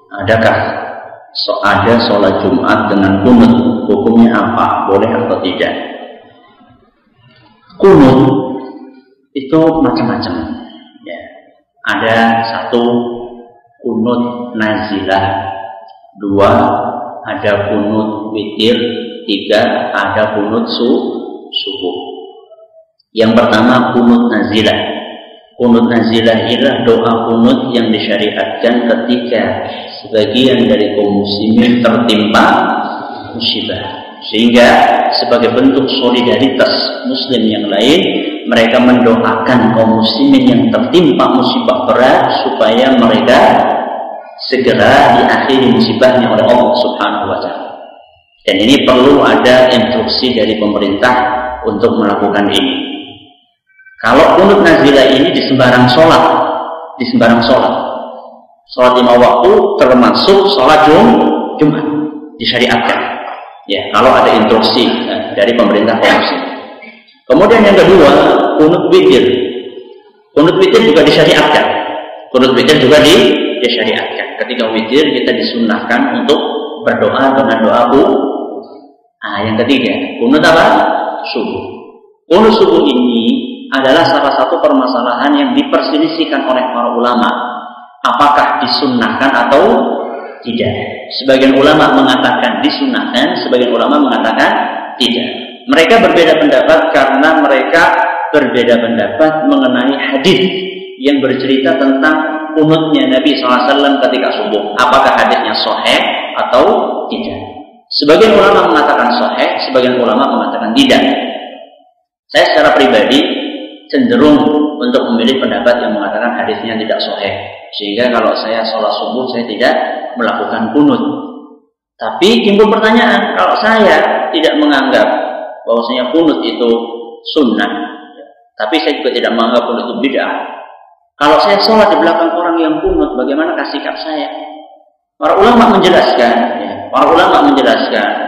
Adakah ada sholat Jumat dengan kunut? Hukumnya apa? Boleh atau tidak? Kunut itu macam-macam. Ya. Ada satu kunut nazilah, dua ada kunut witir, tiga ada kunut subuh. Yang pertama kunut nazilah. Kunut nazilah ialah doa kunut yang disyariatkan ketika sebagian dari kaum muslimin tertimpa musibah, sehingga sebagai bentuk solidaritas muslim yang lain mereka mendoakan kaum muslimin yang tertimpa musibah berat supaya mereka segera diakhiri musibahnya oleh Allah Subhanahu wa Ta'ala. Dan ini perlu ada instruksi dari pemerintah untuk melakukan ini. Kalau kunut nazilah ini di sembarang sholat, sholat 5 waktu termasuk sholat Jumat disyariatkan. Ya, kalau ada instruksi dari pemerintah muslim. Kemudian yang kedua, kunut witir. Kunut witir juga disyariatkan. Disyariatkan. Ketika witir kita disunnahkan untuk berdoa dengan doa yang ketiga, kunut apa? Subuh. Kunut subuh ini adalah salah satu permasalahan yang diperselisihkan oleh para ulama. Apakah disunnahkan atau tidak? Sebagian ulama mengatakan disunnahkan, sebagian ulama mengatakan tidak. Mereka berbeda pendapat karena mereka berbeda pendapat mengenai hadis yang bercerita tentang kunutnya Nabi SAW ketika subuh. Apakah hadisnya sahih atau tidak? Sebagian ulama mengatakan sahih, sebagian ulama mengatakan tidak. Saya secara pribadi cenderung untuk memilih pendapat yang mengatakan hadisnya tidak sahih, sehingga kalau saya sholat subuh saya tidak melakukan kunut. Tapi timbul pertanyaan, kalau saya tidak menganggap bahwasanya kunut itu sunnah, tapi saya juga tidak menganggap kunut itu bid'ah. Kalau saya sholat di belakang orang yang kunut, bagaimana sikap saya? Para ulama menjelaskan,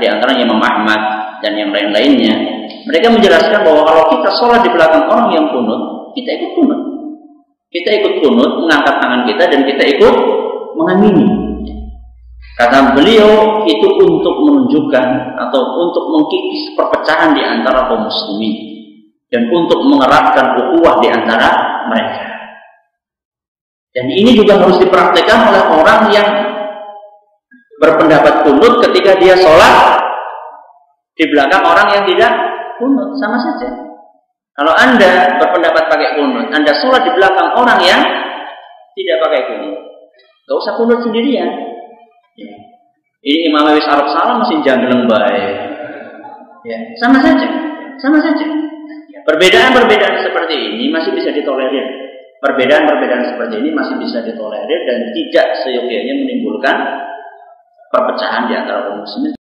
di antaranya Imam Ahmad dan yang lain-lainnya. Mereka menjelaskan bahwa kalau kita sholat di belakang orang yang kunut, kita ikut kunut. Kita ikut kunut, mengangkat tangan kita dan kita ikut mengamini. Kata beliau itu untuk menunjukkan atau untuk mengkikis perpecahan di antara kaum muslimin dan untuk mengeratkan ukhuwah di antara mereka. Dan ini juga harus dipraktikkan oleh orang yang berpendapat kunut ketika dia sholat di belakang orang yang tidak kunut, sama saja. Kalau Anda berpendapat pakai kunut, Anda sholat di belakang orang yang tidak pakai kunut, gak usah kunut sendirian. Ya. Ini Imam Wis Arab salam masih jangleng baik. Ya, sama saja. Ya, perbedaan seperti ini masih bisa ditolerir. Perbedaan seperti ini masih bisa ditolerir dan tidak seyogyanya menimbulkan perpecahan di antara kaum muslimin.